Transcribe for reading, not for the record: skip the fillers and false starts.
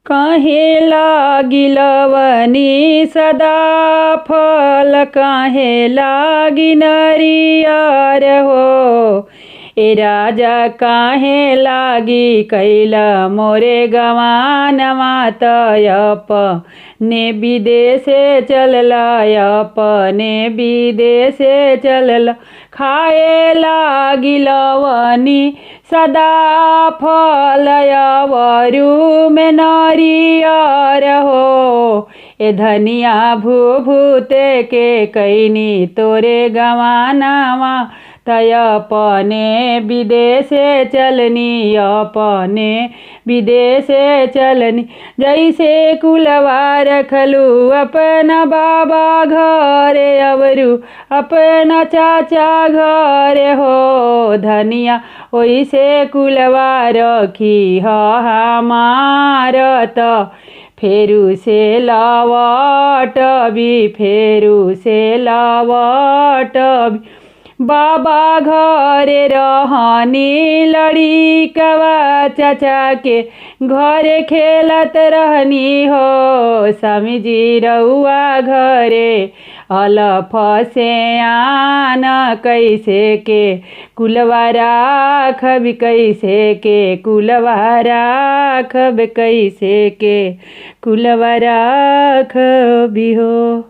काहे लागिलवनी सदा फल, काहे लागी नरियर हो। ए राजा काहे लागी कैला मोरे गवानमा, अपने विदेशे चलला, अपने विदेशे चलला। खाए लागिलवनी सदा फल, अवरु में नरियर हो। ए धनिया भूभूते के कैनी तोरे गवानामा, तय अपने विदेशे चलनी, अपने विदेशे चलनी। जैसे कुलवा रखलू अपना बाबा घरे, अवरु अपना चाचा घरे हो। धनिया ओइसे कुलवा रखी हमार, त फेरू से लवटबी, फेरू से लवटबी। बाबा घरे रहनी लड़िकवा, चाचा के घरे खेलत रहनी हो। स्वामी जी रउआ घरे अलफ से आन, कैसे के कुलवा राखब, कैसे के कुलवा राखब, कैसे के कुलवा राखबी हो।